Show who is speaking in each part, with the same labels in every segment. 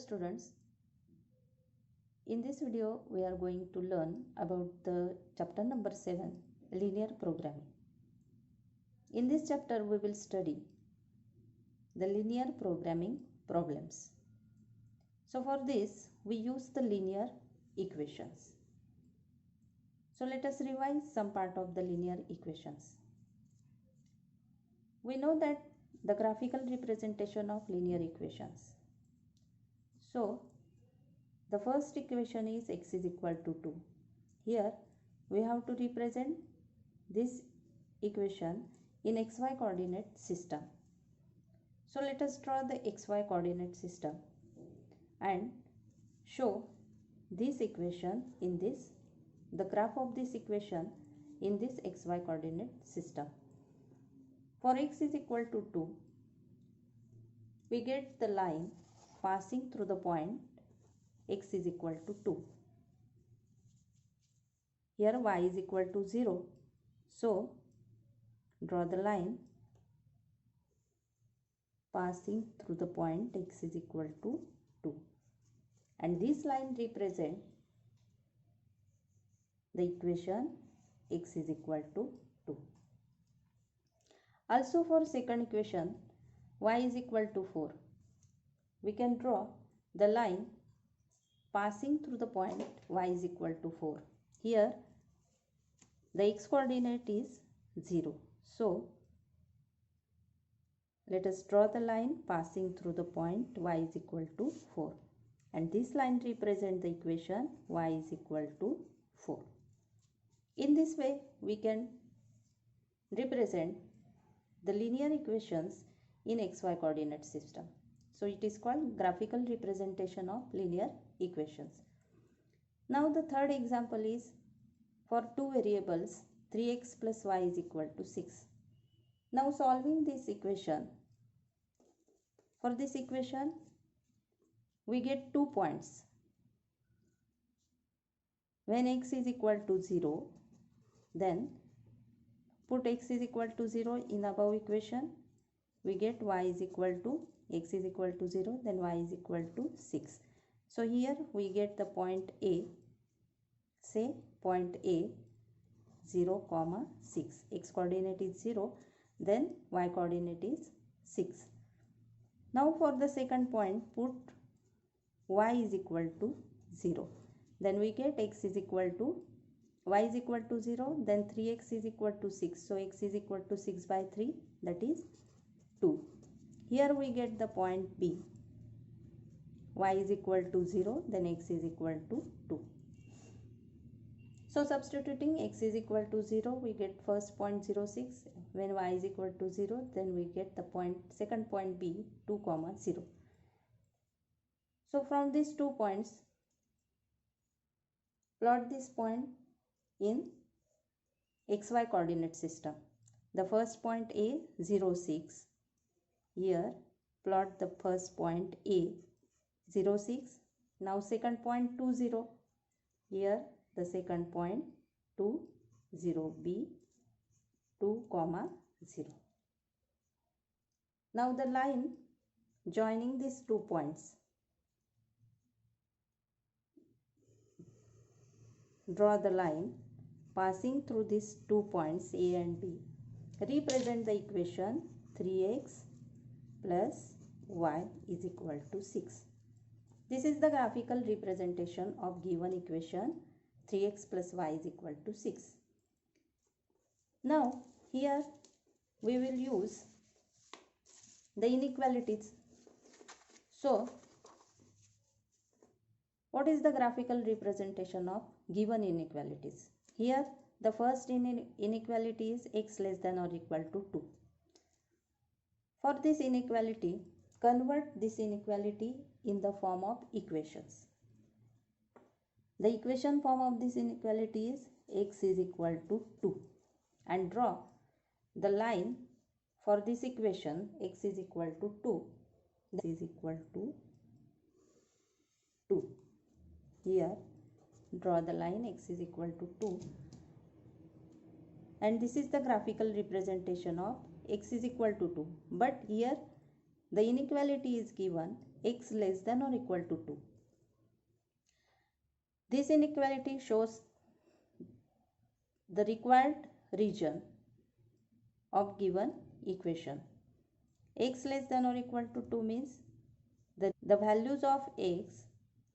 Speaker 1: students, in this video we are going to learn about the chapter number 7, linear programming. In this chapter we will study the linear programming problems. So for this we use the linear equations. So let us revise some part of the linear equations. We know that the graphical representation of linear equations. So the first equation is x is equal to 2. Here we have to represent this equation in xy coordinate system. So let us draw the xy coordinate system and show this equation in this, the graph of this equation in this xy coordinate system. For x is equal to 2, we get the line passing through the point x is equal to 2. Here y is equal to 0. So draw the line passing through the point x is equal to 2. And this line represents the equation x is equal to 2. Also for second equation y is equal to 4. We can draw the line passing through the point y is equal to 4. Here the x coordinate is 0. So let us draw the line passing through the point y is equal to 4. And this line represents the equation y is equal to 4. In this way we can represent the linear equations in xy coordinate system. So it is called graphical representation of linear equations. Now the third example is for two variables 3x plus y is equal to 6. Now solving this equation, for this equation we get 2 points. When x is equal to 0, then put x is equal to 0 in above equation, we get y is equal to, x is equal to 0, then y is equal to 6. So here we get the point A, say point A 0, 6. X coordinate is 0, then y coordinate is 6. Now for the second point, put y is equal to 0. Then we get x is equal to, y is equal to 0, then 3x is equal to 6. So x is equal to 6 by 3, that is 2. Here we get the point B. Y is equal to 0, then x is equal to 2. So substituting x is equal to 0, we get first point 0, 6. When y is equal to 0, then we get the point, second point B 2, 0. So from these 2 points, plot this point in xy coordinate system. The first point A 0, 6. Here plot the first point A 0, 6. Now second point 2, 0. Here the second point 2, 0, B 2, 0. Now the line joining these 2 points, draw the line passing through these 2 points A and B. Represent the equation 3x plus y is equal to 6. This is the graphical representation of given equation 3x plus y is equal to 6. Now here we will use the inequalities. So what is the graphical representation of given inequalities? Here the first inequality is x less than or equal to 2. For this inequality, convert this inequality in the form of equations. The equation form of this inequality is x is equal to 2, and draw the line for this equation x is equal to 2, this is equal to 2. Here draw the line x is equal to 2, and this is the graphical representation of x is equal to 2. But here the inequality is given x less than or equal to 2. This inequality shows the required region of given equation. X less than or equal to 2 means the values of x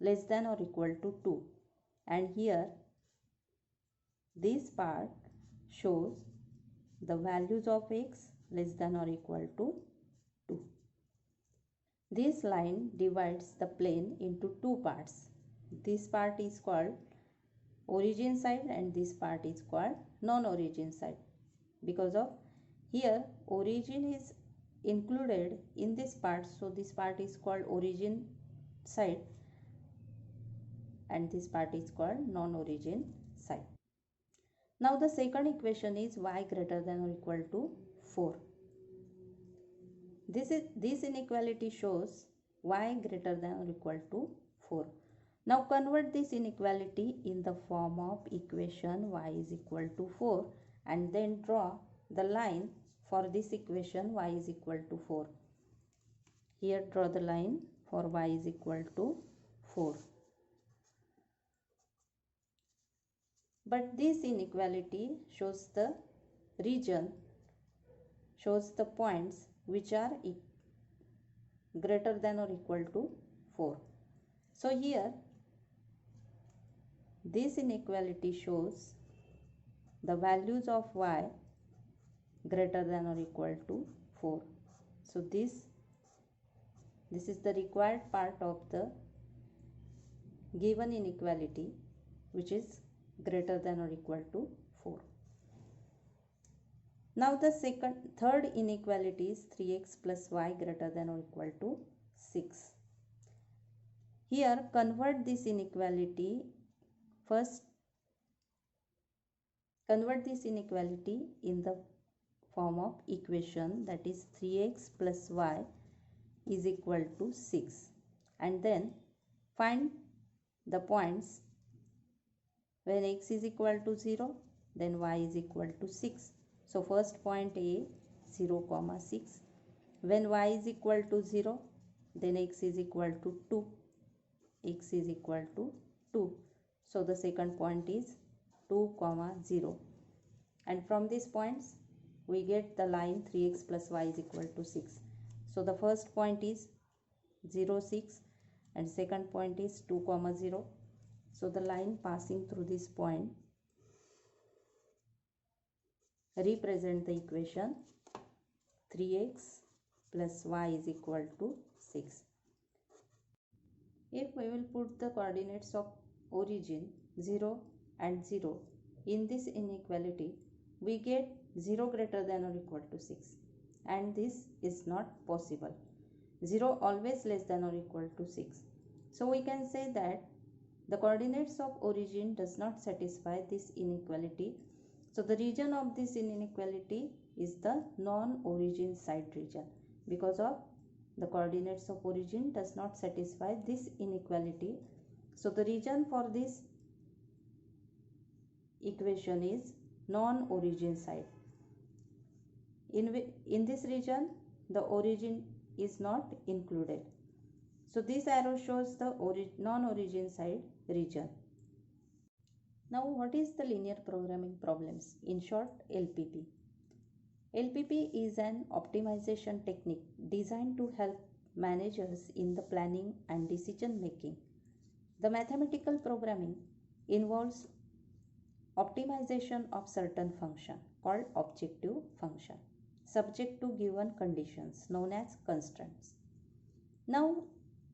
Speaker 1: less than or equal to 2, and here this part shows the values of x less than or equal to 2. This line divides the plane into two parts. This part is called origin side and this part is called non-origin side. Because of here origin is included in this part, so this part is called origin side and this part is called non-origin side. Now the second equation is y greater than or equal to 4. This inequality shows y greater than or equal to 4. Now convert this inequality in the form of equation y is equal to 4 and then draw the line for this equation y is equal to 4. Here draw the line for y is equal to 4. But this inequality shows the region, shows the points which are greater than or equal to 4. So here this inequality shows the values of y greater than or equal to 4. So this is the required part of the given inequality, which is greater than or equal to 4. Now the third inequality is 3x plus y greater than or equal to 6. Here convert this inequality in the form of equation, that is 3x plus y is equal to 6, and then find the points when x is equal to 0 then y is equal to 6. So first point A 0, 6. When y is equal to 0 then x is equal to 2. X is equal to 2. So the second point is 2, 0. And from these points we get the line 3x plus y is equal to 6. So the first point is 0, 6 and second point is 2, 0. So the line passing through this point represent the equation 3x plus y is equal to 6. If we will put the coordinates of origin 0 and 0 in this inequality, we get 0 greater than or equal to 6, and this is not possible. 0 always less than or equal to 6. So we can say that the coordinates of origin does not satisfy this inequality. So the region of this inequality is the non-origin side region, because of the coordinates of origin does not satisfy this inequality. So the region for this equation is non-origin side. In this region the origin is not included. So this arrow shows the non-origin side region. Now what is the linear programming problems? In short, LPP. LPP is an optimization technique designed to help managers in the planning and decision making. The mathematical programming involves optimization of certain function called objective function subject to given conditions known as constraints. Now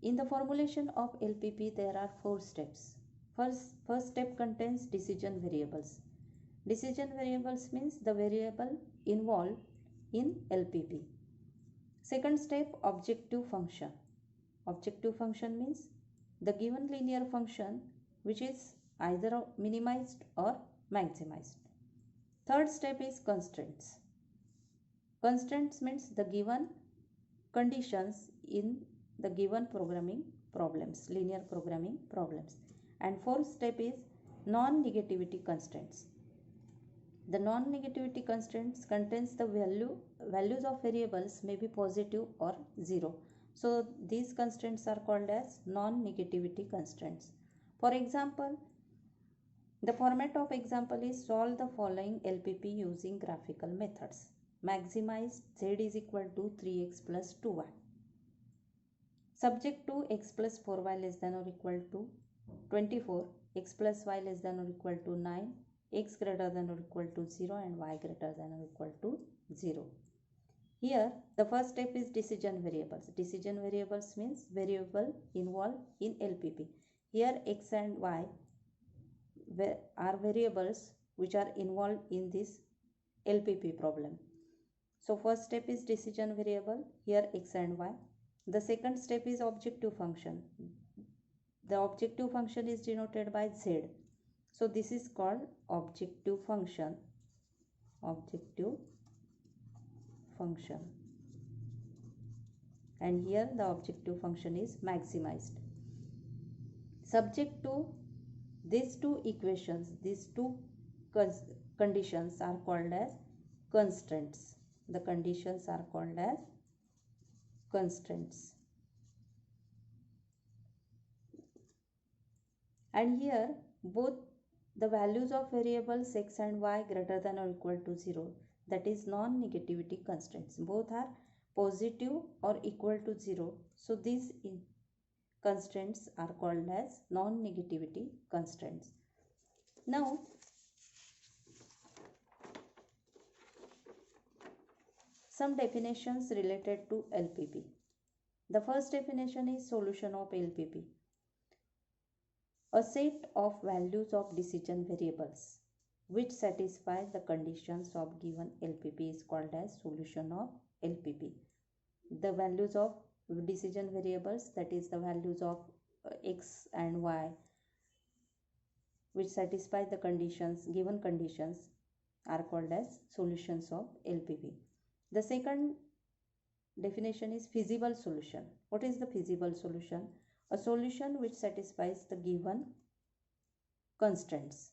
Speaker 1: in the formulation of LPP there are 4 steps. First step contains decision variables. Decision variables means the variable involved in LPP. Second step, objective function. Objective function means the given linear function which is either minimized or maximized. Third step is constraints. Constraints means the given conditions in the given programming problems, linear programming problems. And fourth step is non-negativity constraints. The non-negativity constraints contains the values of variables may be positive or 0. So these constraints are called as non-negativity constraints. For example, the format of example is solve the following LPP using graphical methods. Maximize z is equal to 3x plus 2y. Subject to x plus 4y less than or equal to 24, x plus y less than or equal to 9, x greater than or equal to 0 and y greater than or equal to 0. Here the first step is decision variables. Decision variables means variable involved in LPP. Here x and y are variables which are involved in this LPP problem. So first step is decision variable, here x and y. The second step is objective function. The objective function is denoted by z. So this is called objective function. Objective function. And here the objective function is maximized. Subject to these two equations, these two conditions are called as constraints. The conditions are called as constraints. And here both the values of variables x and y greater than or equal to 0, that is non-negativity constraints. Both are positive or equal to 0. So these constraints are called as non-negativity constraints. Now some definitions related to LPP. The first definition is solution of LPP. A set of values of decision variables which satisfy the conditions of given LPP is called as solution of LPP. The values of decision variables, that is the values of x and y which satisfy the conditions, given conditions, are called as solutions of LPP. The second definition is feasible solution. What is the feasible solution? A solution which satisfies the given constraints.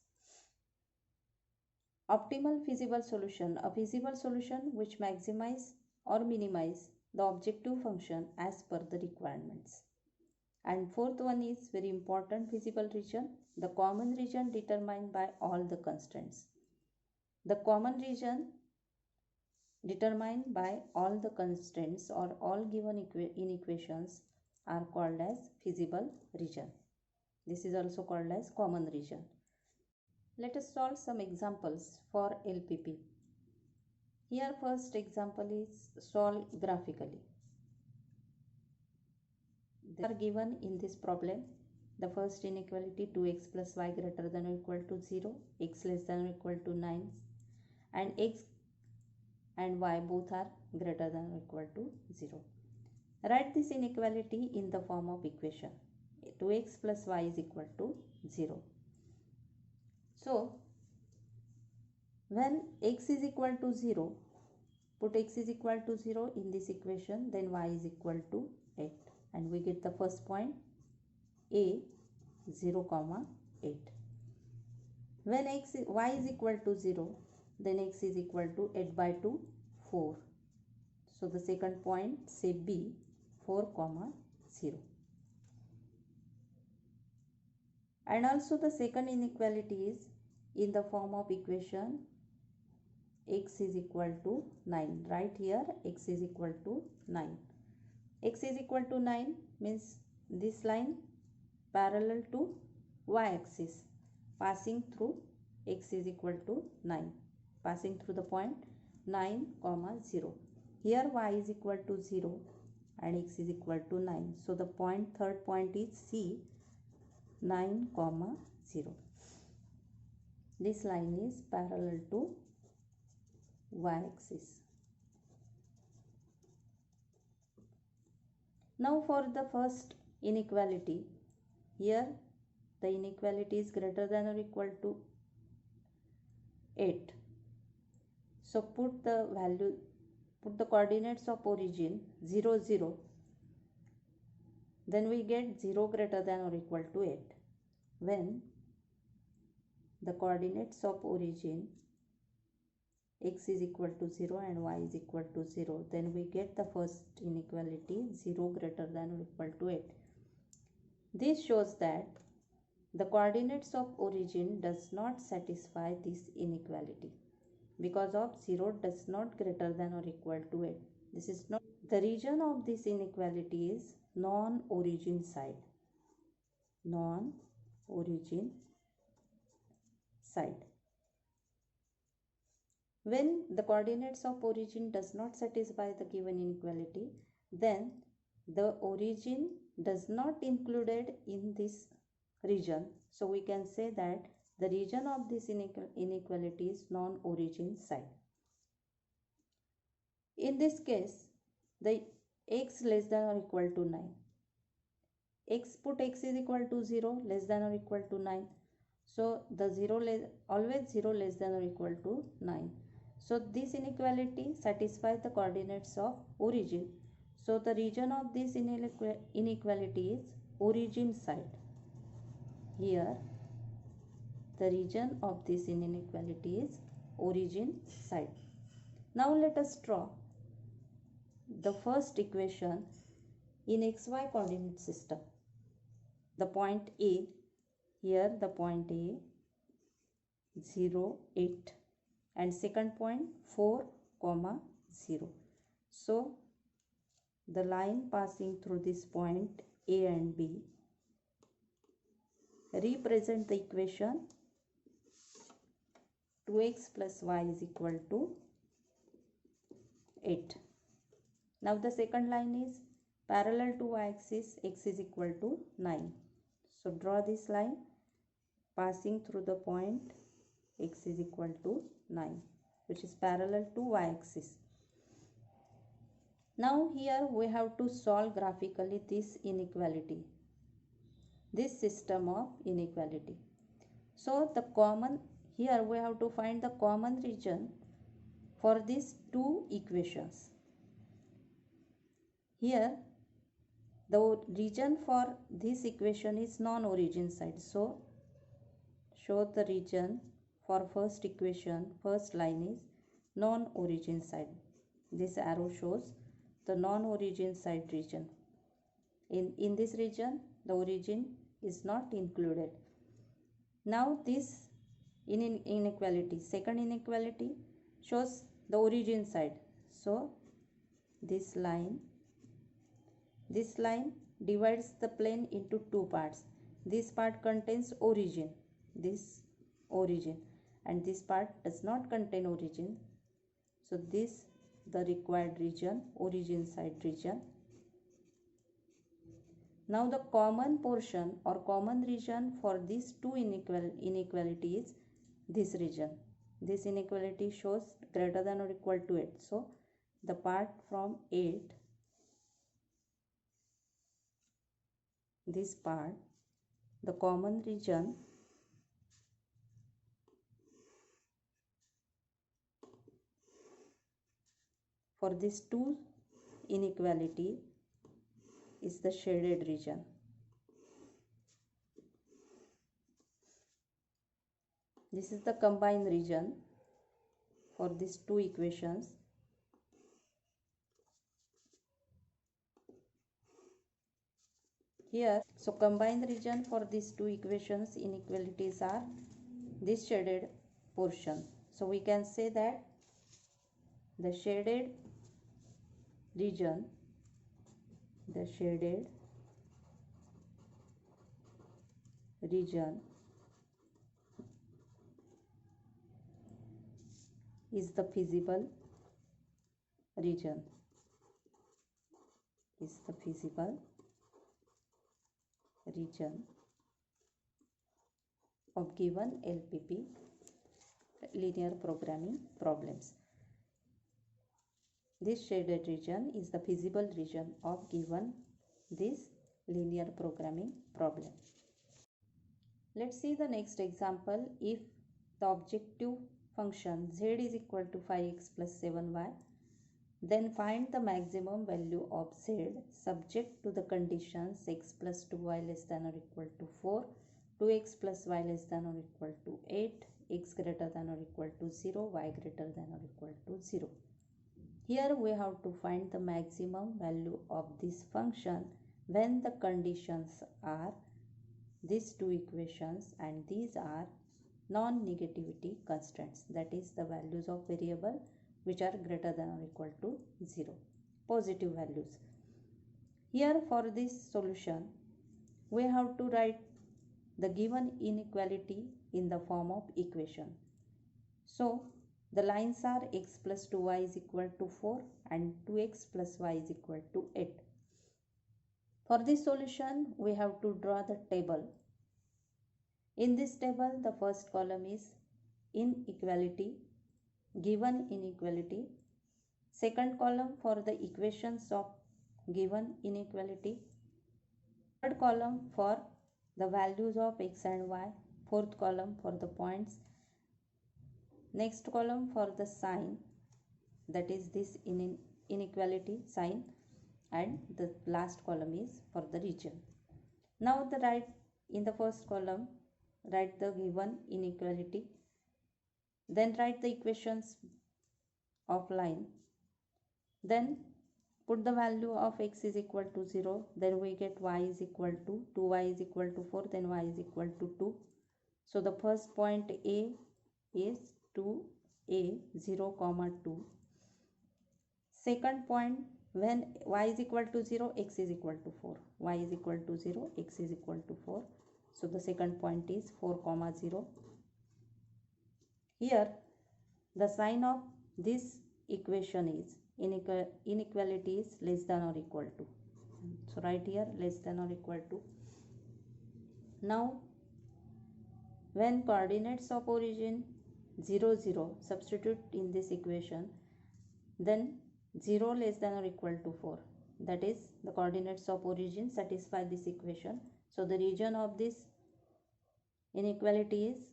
Speaker 1: Optimal feasible solution. A feasible solution which maximize or minimize the objective function as per the requirements. And fourth one is very important, feasible region. The common region determined by all the constraints. The common region determined by all the constraints or all given inequations are called as feasible region. This is also called as common region. Let us solve some examples for LPP. Here first example is solve graphically. They are given in this problem. The first inequality 2x plus y greater than or equal to 0, x less than or equal to 9, and x and y both are greater than or equal to 0. Write this inequality in the form of equation. 2x plus y is equal to 0. So when x is equal to 0, put x is equal to 0 in this equation, then y is equal to 8, and we get the first point a 0, 8. When y is equal to 0, then x is equal to 8 by 2, 4. So the second point, say b, 4, 0. And also the second inequality is in the form of equation x is equal to 9. Right here x is equal to 9. X is equal to 9 means this line parallel to y-axis passing through x is equal to 9, passing through the point 9, 0. Here y is equal to 0 and x is equal to 9. So the third point is C, 9, 0. This line is parallel to y-axis. Now for the first inequality, here the inequality is greater than or equal to 8. So put the coordinates of origin 0, 0. Then we get 0 greater than or equal to 8. When the coordinates of origin x is equal to 0 and y is equal to 0, then we get the first inequality 0 greater than or equal to 8. This shows that the coordinates of origin does not satisfy this inequality because of 0 does not greater than or equal to 8. This is not the region of this inequality is non-origin side. Non-origin side. When the coordinates of origin does not satisfy the given inequality, then the origin does not included in this region. So we can say that the region of this inequality is non-origin side. In this case, the x less than or equal to 9. Put x is equal to 0 less than or equal to 9. So the always 0 less than or equal to 9. So this inequality satisfies the coordinates of origin. So the region of this inequality is origin side. Here the region of this inequality is origin side. Now let us draw the first equation in xy coordinate system. The point A, here the point A 0, 8 and second point 4, 0. So the line passing through this point A and B represent the equation 2x plus y is equal to 8. Now the second line is parallel to y-axis, x is equal to 9. So draw this line passing through the point x is equal to 9, which is parallel to y-axis. Now here we have to solve graphically this inequality, this system of inequality. So the common, here we have to find the common region for these two equations. Here the region for this equation is non-origin side. So show the region for first equation, first line is non-origin side. This arrow shows the non-origin side region. In this region the origin is not included. Now this inequality, second inequality shows the origin side. So this line divides the plane into two parts. This part contains origin, and this part does not contain origin. So this the required region, origin side region. Now the common portion or common region for these two inequalities is this region. This inequality shows greater than or equal to 8. So the part from 8, this part, the common region for these two inequality is the shaded region. This is the combined region for these two equations. Here, so combined region for these two equations inequalities are this shaded portion. So we can say that the shaded region is the feasible region, of given LPP, linear programming problems. This shaded region is the feasible region of given this linear programming problem. Let's see the next example. If the objective function z is equal to 5x plus 7y, then find the maximum value of z subject to the conditions x plus 2y less than or equal to 4, 2x plus y less than or equal to 8, x greater than or equal to 0, y greater than or equal to 0. Here we have to find the maximum value of this function when the conditions are these two equations and these are non-negativity constants, that is the values of variable which are greater than or equal to 0, positive values. Here for this solution we have to write the given inequality in the form of equation. So the lines are x plus 2y is equal to 4 and 2x plus y is equal to 8. For this solution we have to draw the table. In this table the first column is inequality, given inequality. Second column for the equations of given inequality. Third column for the values of x and y. Fourth column for the points. Next column for the sign, that is this inequality sign, and the last column is for the region. Now the right in the first column write the given inequality, then write the equations of line, then put the value of x is equal to 0, then we get y is equal to 2y is equal to 4, then y is equal to 2. So the first point A is 2a 0 comma 2. Second point, when y is equal to 0, x is equal to 4, y is equal to 0, x is equal to 4. So the second point is 4 comma 0. Here the sign of this equation is inequality is less than or equal to. So right here less than or equal to. Now when coordinates of origin 0 0 substitute in this equation, then 0 less than or equal to 4, that is the coordinates of origin satisfy this equation. So the region of this inequality is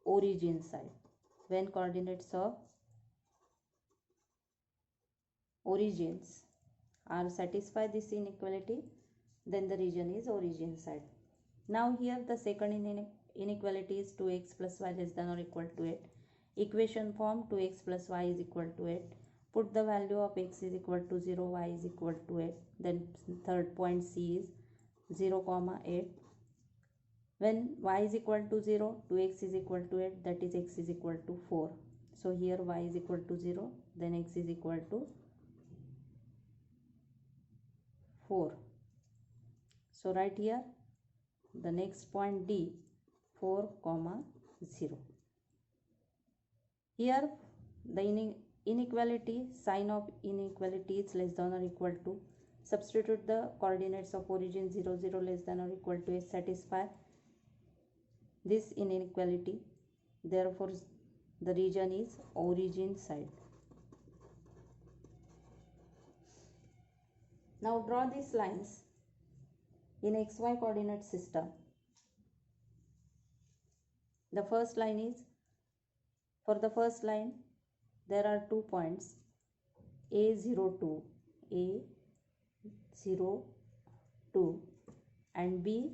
Speaker 1: origin side. When coordinates of origins are satisfy this inequality, then the region is origin side. Now here the second inequality is 2x plus y less than or equal to 8. Equation form 2x plus y is equal to 8. Put the value of x is equal to 0, y is equal to 8. Then third point C is 0 comma 8. When y is equal to 0, 2x is equal to 8, that is x is equal to 4. So here y is equal to 0, then x is equal to 4. So right here the next point D 4 comma 0. Here the inequality, sign of inequality is less than or equal to. Substitute the coordinates of origin 0 0 less than or equal to is satisfy this inequality. Therefore the region is origin side. Now draw these lines in xy coordinate system. The first line is, for the first line there are 2 points A02, A02 and B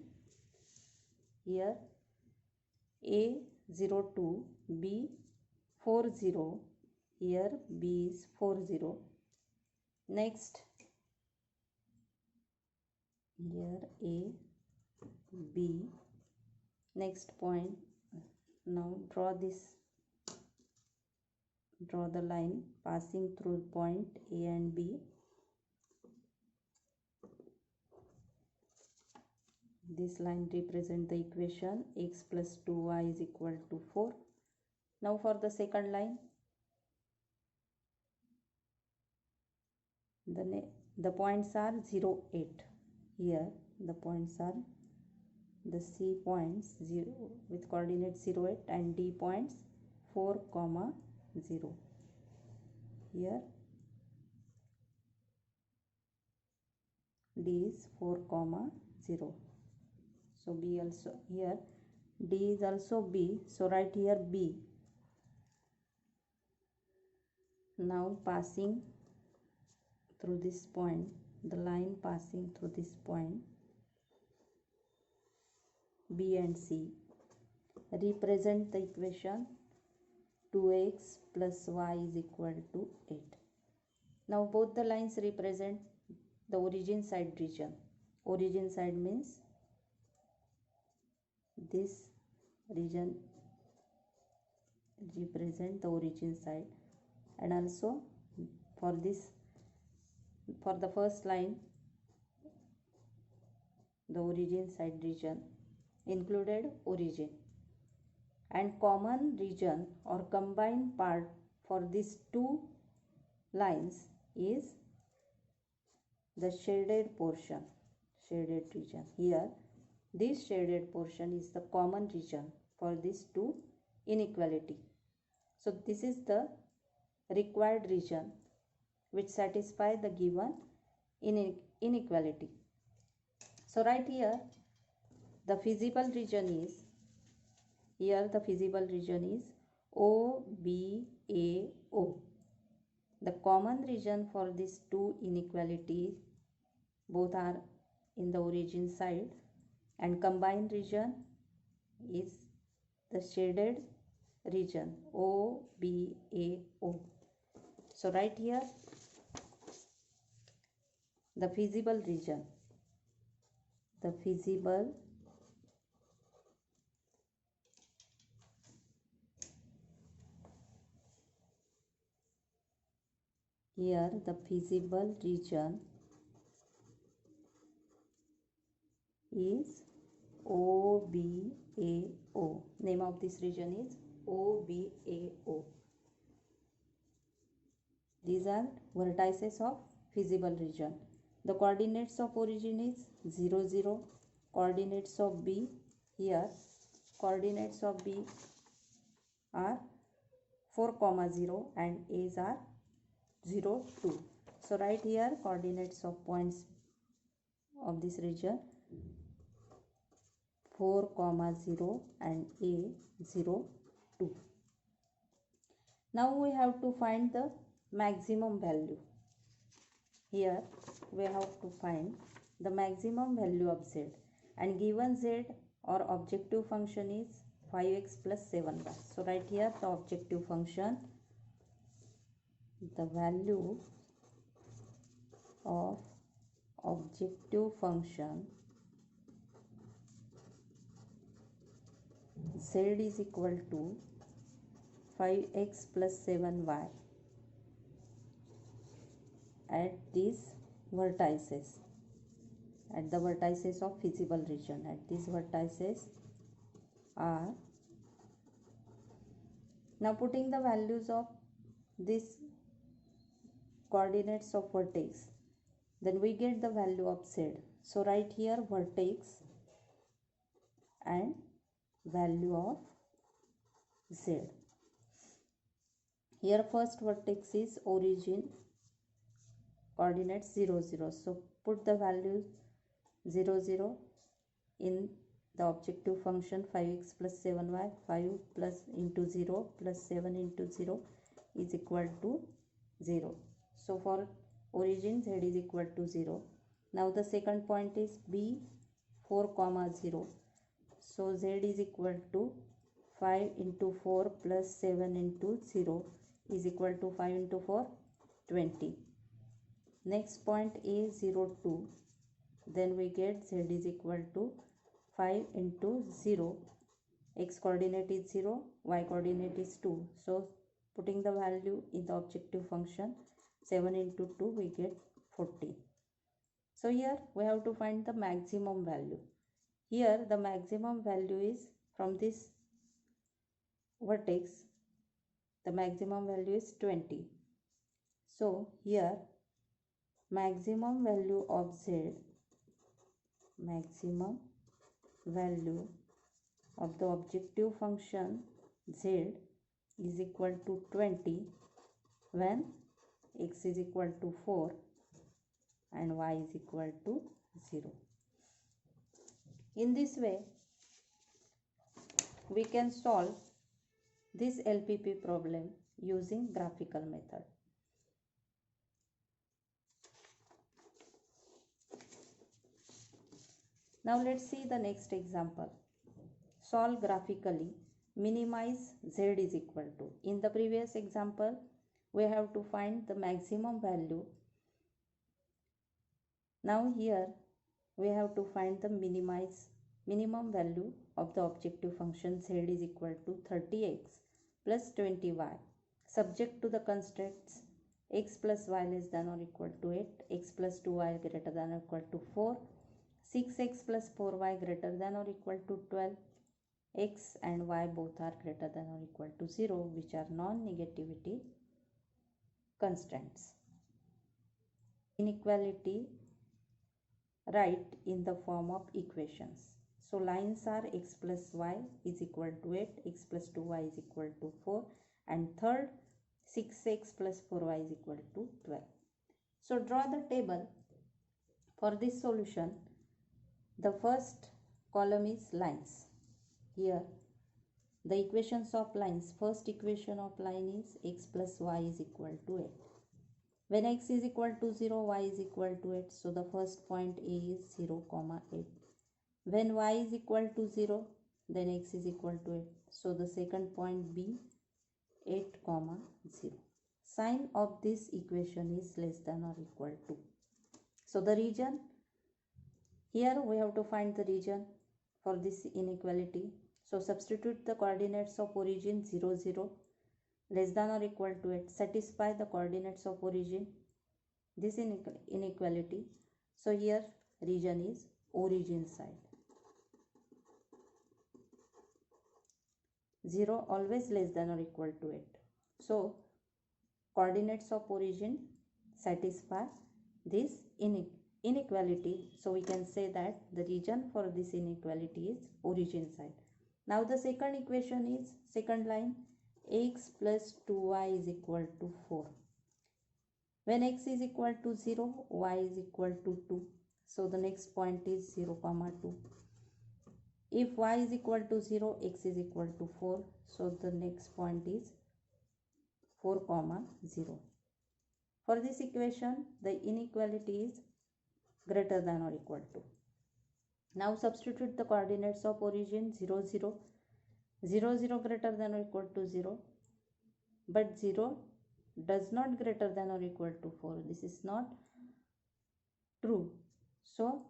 Speaker 1: here A02, B40, here B is 40. Next here A, B, next point. Now draw the line passing through point A and B. This line represents the equation x plus 2y is equal to 4. Now for the second line, the points are 0, 8. Here the points are the C points 0 with coordinates 0, 8 and D points 4 comma 0. Here D is 4 comma 0. So B also, here D is also B, so write here B. Now passing through this point, the line passing through this point B and C represent the equation 2x plus y is equal to 8. Now both the lines represent the origin side region. Origin side means this region represent the origin side, and also for the first line the origin side region included origin, and common region or combined part for these two lines is the shaded portion, shaded region. Here this shaded portion is the common region for these two inequality. So this is the required region which satisfy the given inequality. So right here the feasible region is, the feasible region is OBAO. The common region for these two inequalities both are in the origin side, and combined region is the shaded region OBAO. So right here the feasible region, the feasible here the feasible region is OBAO. Name of this region is OBAO. These are vertices of feasible region. The coordinates of origin is 0, 0. Coordinates of B, here coordinates of B are 4, 0 and A's are 0, 2. So right here coordinates of points of this region 4, 0 and A 0, 2. Now we have to find the maximum value. Here we have to find the maximum value of z, and given z or objective function is 5x plus 7y. So right here the objective function, the value of objective function z is equal to 5x plus 7y at these vertices, at the vertices of feasible region. At these vertices are, now putting the values of these coordinates of vertex, then we get the value of z. So right here vertex and value of z. Here first vertex is origin, coordinates 0, 0. So put the value 0, 0 in the objective function 5x plus 7y. 5 plus into 0 plus 7 into 0 is equal to 0. So for origin z is equal to 0. Now the second point is B 4, 0. So z is equal to 5 into 4 plus 7 into 0 is equal to 5 into 4, 20. Next point A 0, 2. Then we get z is equal to 5 into 0. X coordinate is 0, y coordinate is 2. So putting the value in the objective function 7 into 2 we get 14. So here we have to find the maximum value. Here the maximum value is from this vertex, the maximum value is 20. So here maximum value of z, maximum value of the objective function z is equal to 20 when x is equal to 4 and y is equal to 0. In this way we can solve this LPP problem using graphical method. Now let's see the next example. Solve graphically minimize z is equal to. In the previous example, we have to find the maximum value. Now here we have to find the minimum value of the objective function z is equal to 30x plus 20y, subject to the constraints x plus y less than or equal to 8, x plus 2y greater than or equal to 4, 6x plus 4y greater than or equal to 12, x and y both are greater than or equal to 0, which are non-negativity constraints. Inequality write in the form of equations. So lines are x plus y is equal to 8, x plus 2y is equal to 4, and third 6x plus 4y is equal to 12. So draw the table for this solution. The first column is lines. Here the equations of lines. First equation of line is x plus y is equal to 8. When x is equal to 0, y is equal to 8. So the first point A is 0, 8. When y is equal to 0, then x is equal to 8. So the second point B, 8, 0. Sign of this equation is less than or equal to. So the region, here we have to find the region for this inequality. So substitute the coordinates of origin 0, 0, less than or equal to 8. Satisfy the coordinates of origin, this inequality. So here region is origin side. 0 always less than or equal to 8. So coordinates of origin satisfy this inequality. So we can say that the region for this inequality is origin side. Now the second equation is second line, x plus 2y is equal to 4. When x is equal to 0, y is equal to 2. So the next point is 0, 2. If y is equal to 0, x is equal to 4. So the next point is 4, 0. For this equation, the inequality is greater than or equal to. Now substitute the coordinates of origin 0, 0. 0, 0 greater than or equal to 0. But 0 does not greater than or equal to 4. This is not true. So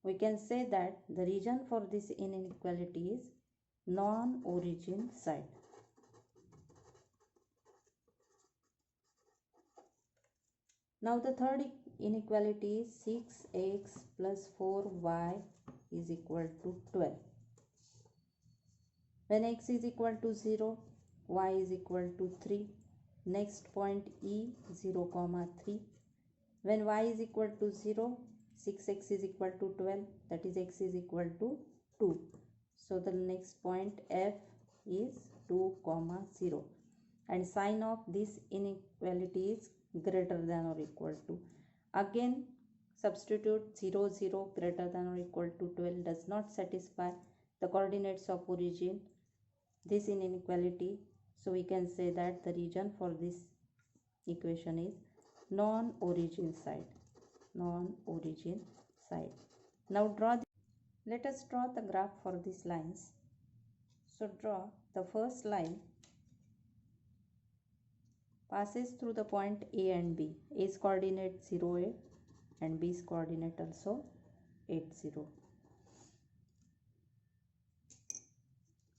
Speaker 1: we can say that the region for this inequality is non-origin side. Now the third inequality is 6x plus 4y is equal to 12. When x is equal to 0, y is equal to 3. Next point E, 0, 3. When y is equal to 0, 6x is equal to 12, that is x is equal to 2. So the next point F is 2, 0. And sign of this inequality is greater than or equal to. Again substitute 0, 0 greater than or equal to 12 does not satisfy the coordinates of origin, this inequality. So we can say that the region for this equation is non-origin side. Non-origin side. Now let us draw the graph for these lines. So draw the first line passes through the point A and B. A's coordinate 0, 8 and B's coordinate also 8, 0.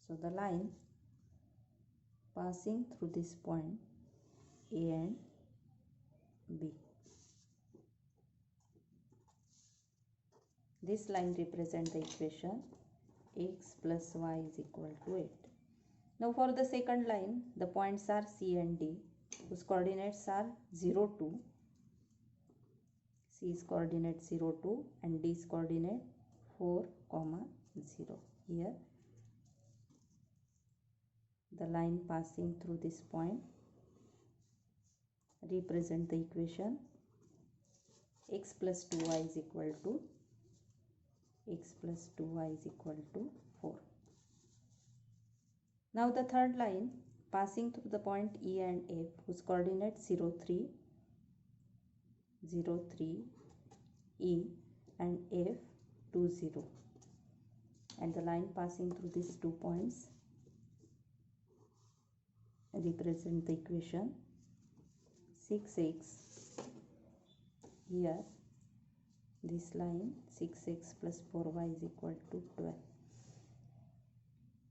Speaker 1: So the line passing through this point A and B. This line represents the equation x plus y is equal to 8. Now for the second line, the points are C and D, whose coordinates are 0, 2. C's coordinate 0, 2 and D's coordinate 4, 0. Here the line passing through this point represent the equation x plus 2y is equal to 4. Now the third line passing through the point E and F, whose coordinates 0, 3 E and F 2, 0. And the line passing through these 2 points represent the equation 6x, here this line 6x plus 4y is equal to 12.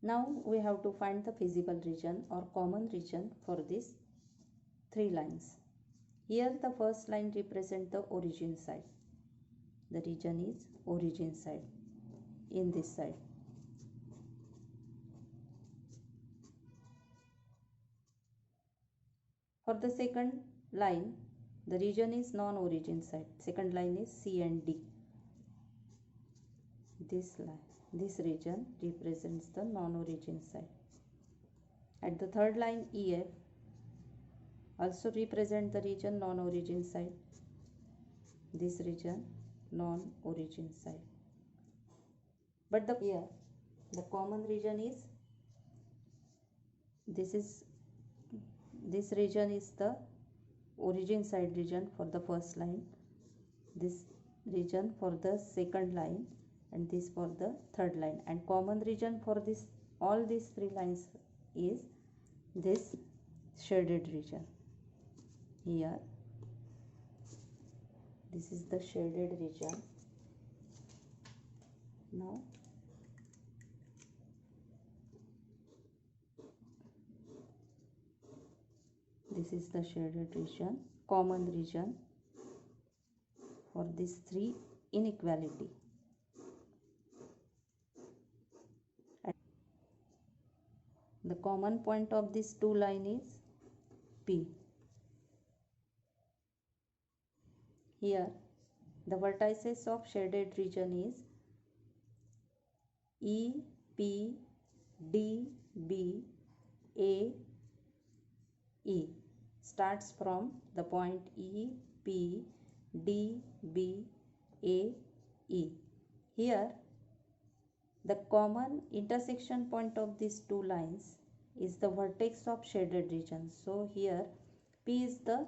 Speaker 1: Now we have to find the feasible region or common region for these three lines. Here the first line represents the origin side. The region is origin side in this side. For the second line, the region is non-origin side. Second line is C and D. This region represents the non-origin side. At the third line, EF also represent the region non-origin side. This region non-origin side. But here the common region is this region is the origin side region for the first line, this region for the second line, and this for the third line. And common region for this all these three lines is this shaded region. Here this is the shaded region. Now this is the shaded region, common region for these three inequality. And the common point of these two line is P. Here the vertices of shaded region is E, P, D, B, A, E. Starts from the point E, P, D, B, A, E. Here the common intersection point of these two lines is the vertex of shaded region. So here P is the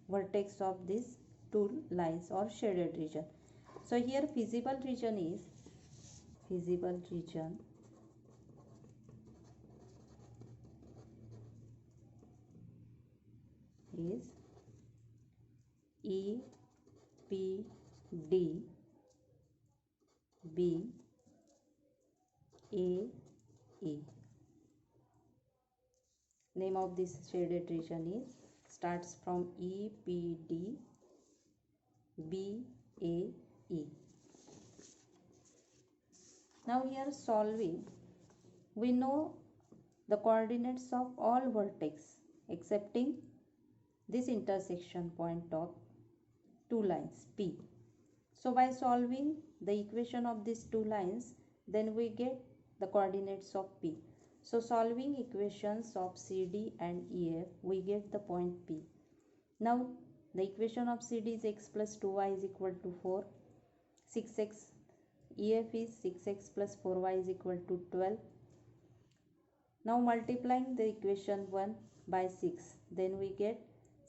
Speaker 1: vertex of these two lines or shaded region. So here feasible region is E, P, D, B, A, E. Name of this shaded region is starts from E, P, D, B, A, E. Now here solving, we know the coordinates of all vertex excepting this intersection point of two lines P. So by solving the equation of these two lines, then we get the coordinates of P. So solving equations of CD and EF, we get the point P. Now the equation of CD is x plus 2y is equal to 4. 6x, EF is 6x plus 4y is equal to 12. Now multiplying the equation 1 by 6, then we get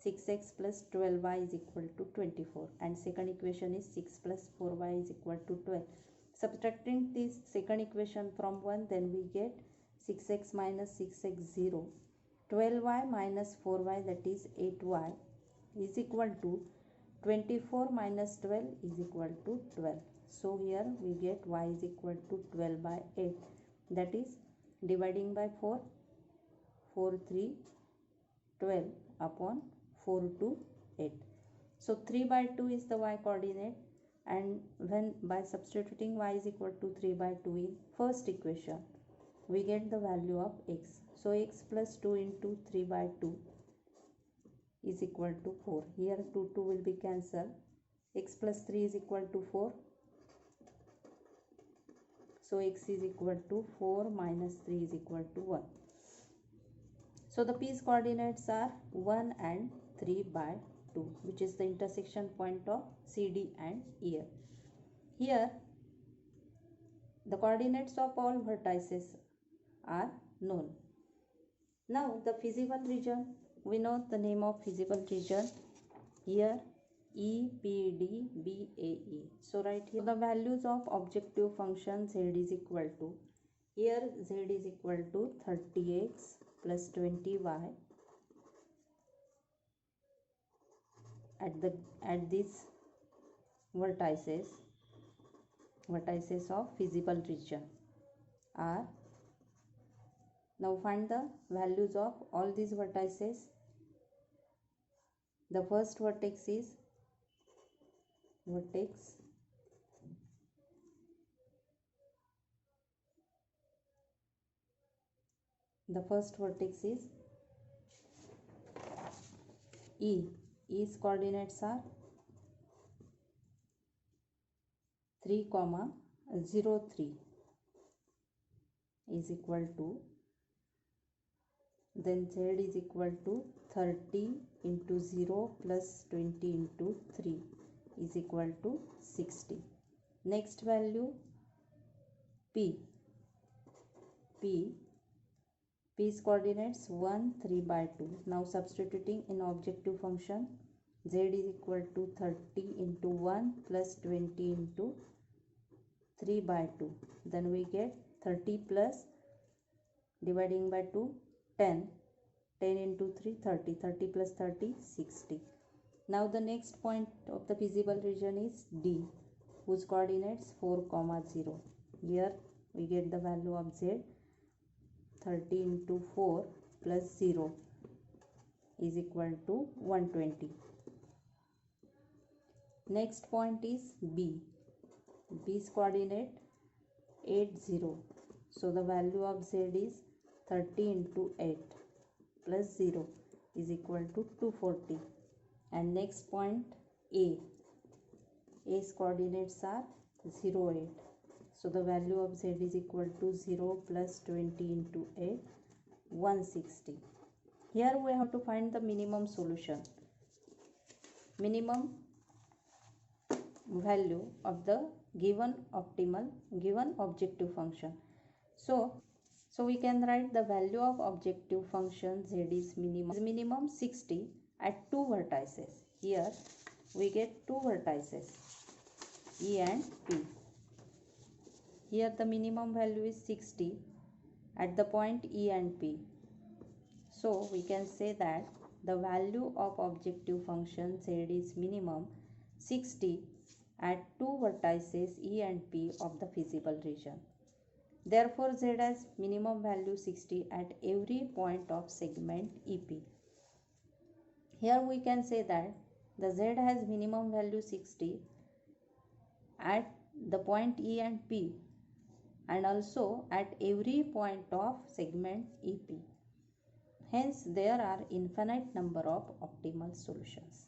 Speaker 1: 6x plus 12y is equal to 24, and second equation is 6 plus 4y is equal to 12. Subtracting this second equation from 1, then we get 6x minus 6x 0. 12y minus 4y, that is 8y, is equal to 24 minus 12 is equal to 12. So here we get y is equal to 12 by 8, that is dividing by 4, 4 3 12 upon 4 to 8. So 3 by 2 is the y coordinate, and when by substituting y is equal to 3 by 2 in first equation, we get the value of x. So x plus 2 into 3 by 2 is equal to 4. Here 2 will be cancelled. X plus 3 is equal to 4. So x is equal to 4 minus 3 is equal to 1. So the P's coordinates are 1 and 3 by 2, which is the intersection point of CD and EF. Here the coordinates of all vertices are known. Now the feasible region, we know the name of feasible region. Here E, P, D, B, A, E. So right here the values of objective function z is equal to, here z is equal to 30x plus 20y at these vertices of feasible region are. Now find the values of all these vertices. The first vertex is E. E's coordinates are 3, 0, 3 is equal to, then Z is equal to 30 into 0 plus 20 into 3 is equal to 60. Next value P's coordinates 1, 3 by 2. Now substituting in objective function, Z is equal to 30 into 1 plus 20 into 3 by 2. Then we get 30 plus dividing by 2, 10. 10 into 3, 30. 30 plus 30, 60. Now the next point of the feasible region is D, whose coordinates 4, 0. Here we get the value of Z. 30 into 4 plus 0 is equal to 120. Next point is B. B's coordinate 8, 0. So the value of Z is 30 into 8 plus 0 is equal to 240. And next point A. A's coordinates are 0, 8. So the value of Z is equal to 0 plus 20 into 8, 160. Here we have to find the minimum solution. Minimum value of the given objective function. So we can write the value of objective function Z is minimum 60 at 2 vertices. Here we get 2 vertices, E and P. Here the minimum value is 60 at the point E and P. So we can say that the value of objective function Z is minimum 60 at 2 vertices E and P of the feasible region. Therefore Z has minimum value 60 at every point of segment EP. Here we can say that the Z has minimum value 60 at the point E and P, and also at every point of segment EP. Hence, there are infinite number of optimal solutions.